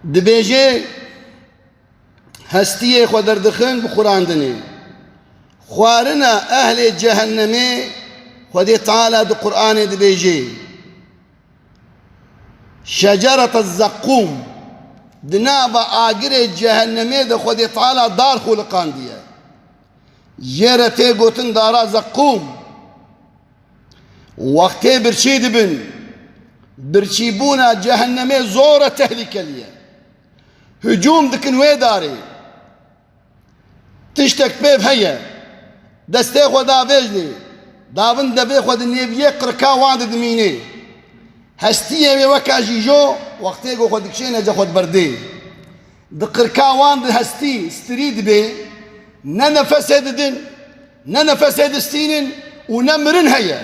دبيجي هستيه خو دردخن بقراندني خوارنا أهل جهنمي خدي تعالى دو قرآن دبيجي شجرة الزقوم دنابا آقر جهنمي دو خدي تعالى دار خلقان ديه جيرتي قوتن دارا زقوم وقتي برشيد بن برشيبونا جهنمي زورة تهلك ليه هجوم دكن وي داري تشتك بيب هيا دستي خو دافجني دابن دبي خو دنيبيه قركا واند دميني هستيه وكا جيجو وقتي خو دكشينا جا خود بردي دقركا واند هستي ستريد بي ننفس ددن ننفس دستين ونمرن هيا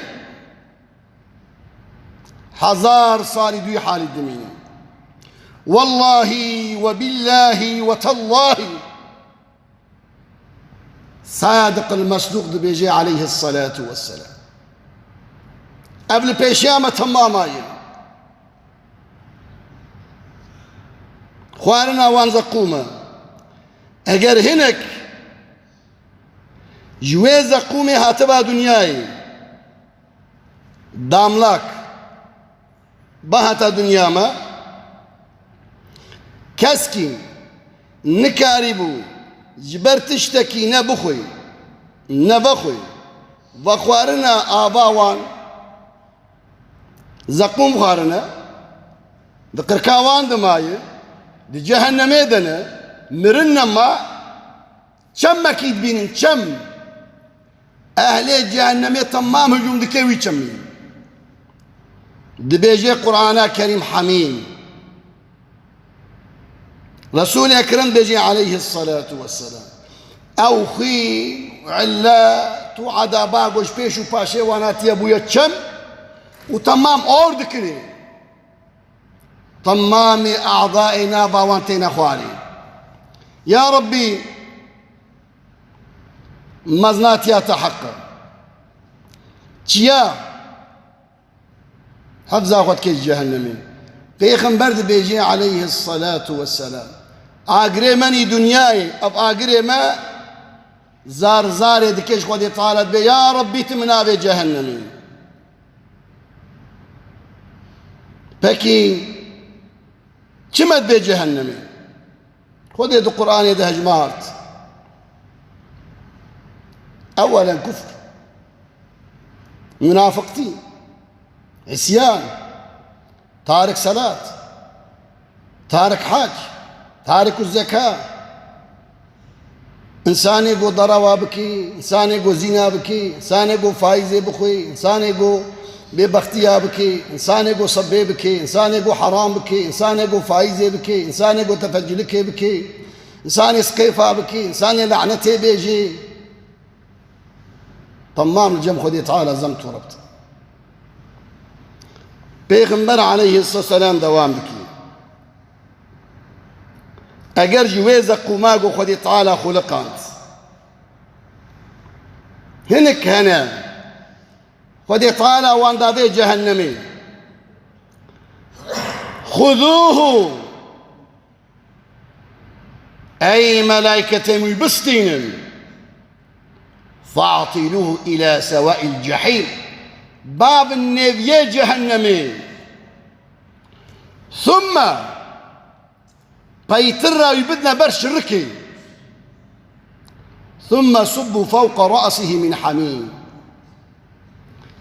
حزار صار دوي حال الدميني والله وبالله وتالله صادق المصدوق بيجي عليه الصلاة والسلام قبل بيشامة تماما خوارنا وان زقومة اگر هنك جوي زقومي هاتبا دنياي داملاك بهتا دنيا ما كسكي نكاربو جبر تشتكي نبخوي نبخوي وخوارنا آباوان زقوم خوارنا دقركاوان دماي دي جهنم دنا مرنا ما كم اكيد بينن كم اهل جهنم تمام هجوم دكوي كمي دبيجي قرآن كريم حميم رسول أكرم بيجي عليه الصلاة والسلام أو خي علا توعد باقوش بيشو باشي واناتي أبويا كم وتمام أورد كري تمام أعضائنا باوانتين أخواني يا ربي مزناتيا تحقق تيا حفظ أخوات كيس جهنمي پیغمبر بيجي عليه الصلاة والسلام آگره منی دنیای اب آگره ما زار زار دکش خودی طالت بي يا ربي تمنا بي جهنمي پکی چمت بي جهنمي خودی دو قرآن ده هجمارت اولا كفر منافقتي عصيان تارك صلاة تارك حج تارك الزكاة إنسان يقول ضروا بكي إنسان يقول زنا بكي إنسان يقول فايزة بخوي إنسان يقول ببختيا بكي إنسان يقول صبي بكي إنسان يقول حرام بكي إنسان يقول فايزة بكي إنسان يقول تفجلك بكي إنسان يسقيفا بكي إنسان يلعنته بيجي تمام الجم خذي تعالى زمت وربط پیغمبر عليه الصلاة والسلام دوام بكي اگر جويز قماغو خدي تعالى خلقات هنك هنا خدي تعالى وان دابي جهنمي خذوه أي ملائكة يبستين فاعطلوه إلى سواء الجحيم باب النبي جهنمي ثم بيتر يبدنا برش ركي ثم صبوا فوق رأسه من حميم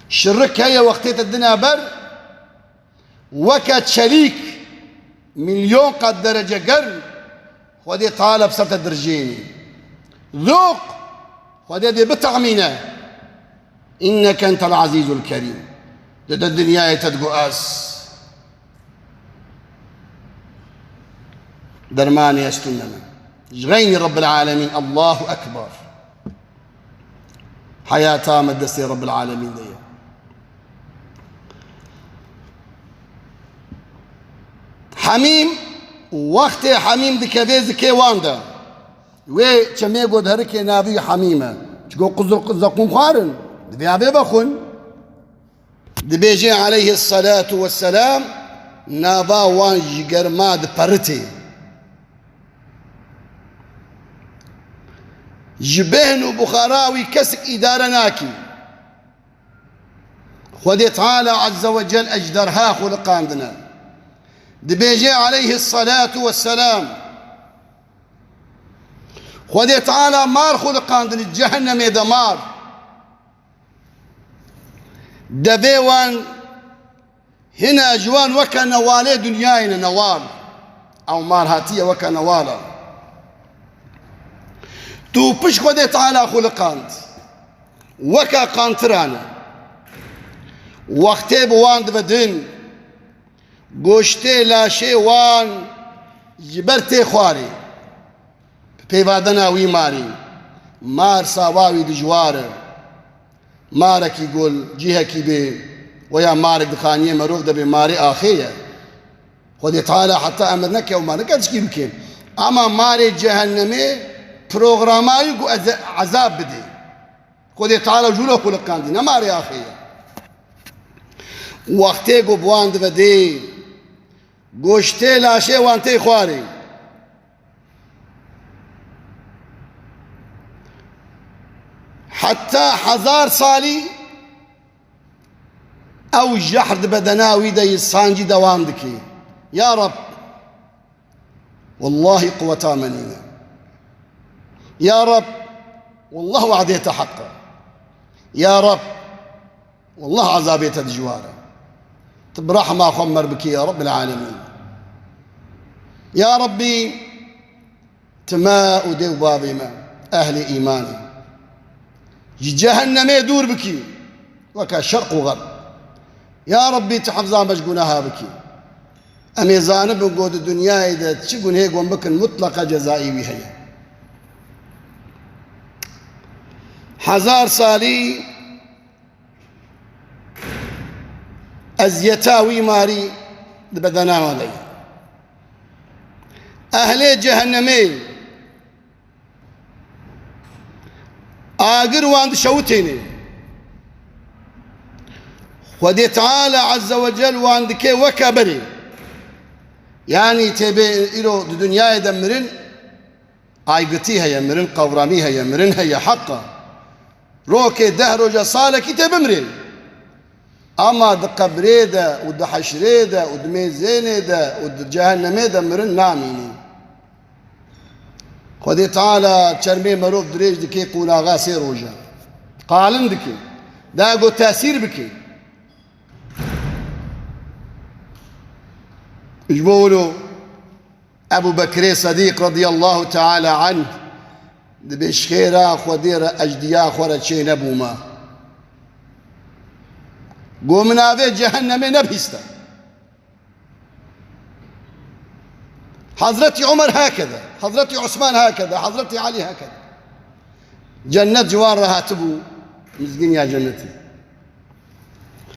الشرك هي وقتيت الدنيا بر وكت شريك مليون قد درجة قرن ودي طالب سبت الدرجيني ذوق ودي بطعمنا إنك أنت العزيز الكريم لدى الدنيا تدقؤاس درمان يستننا غيني رب العالمين الله أكبر حياة مدسي رب العالمين دي حميم وقت حميم دي كذيز كيواندا وي كمي قد هركي نابي حميمة تقول قزر زقوم خارن دبي أبي بخون دبيجي عليه الصلاة والسلام نابا وان جيجر ماد برتي جبهن وبخاراوي كسك إدارة ناكي خودي تعالى عز وجل أجدرها خلقاندنا دبيجي عليه الصلاة والسلام خودي تعالى مار خلقاندنا جهنم دمار دبيوان هنا أجوان وكا نوالي دنيانا نوال أو مار هاتية وكا نوالا تو بش خودي تعالى خلقاند وكا قانترانا وقتی بواند بدن گوشته لاشه وان جبرته خواری پیوادنا وی ماری مار ساواوی دجواره مارکی گل جیه کی به ويا مارك دخانية مروف دبي ماري آخية خودي تعالى حتى أمرنك وما نكدش كي بكين أما ماري جهنمي بروغراماي عذاب بدي خودي تعالى جوله كل قاندي ماري آخية وقتی گو بواند بدی گوشته لاشه وانته خواری حتى 1000 سالي او جحد بدناوي دي الصانجي دوام دكي يا رب والله قوة منينا يا رب والله وعديت حقا يا رب والله عذابيت الجواره برحمة خمر بك يا رب العالمين يا ربي تماء ديو بابي ما أهل إيماني جهنم يدور بك وكا شرق وغرب يا ربي تحفظان بشقونها بك أمي زانب نقود الدنيا إذا تشقون هيك ومبك مطلقة جزائي وهي 1000 سالي أزيتاوي ماري بدنا ولي أهل جهنمي آقر واند شوتيني ودي تعالى عز وجل واند كي وكبري يعني تبي إلو الدنيا يدمرن آيقتيها يمرن قوراميها يمرن هي حقا روكي دهر جصالك تبمرن أما د قبري ده ود حشري ده ود ميزيني ده ود جهنمي ده مرن ناميني خودي تعالى تشرمي مروف دريج دكي قولا غاسي روجا قالن دكي داقو تأثير بكي اجبولو أبو بكر صديق رضي الله تعالى عنه دبشخيرا خودير أجديا خورا شي نبوما قومنا في جهنم نبهستا حضرتي عمر هكذا حضرتي عثمان هكذا حضرتي علي هكذا جنة جوار رهاتبو مزقين يا جنتي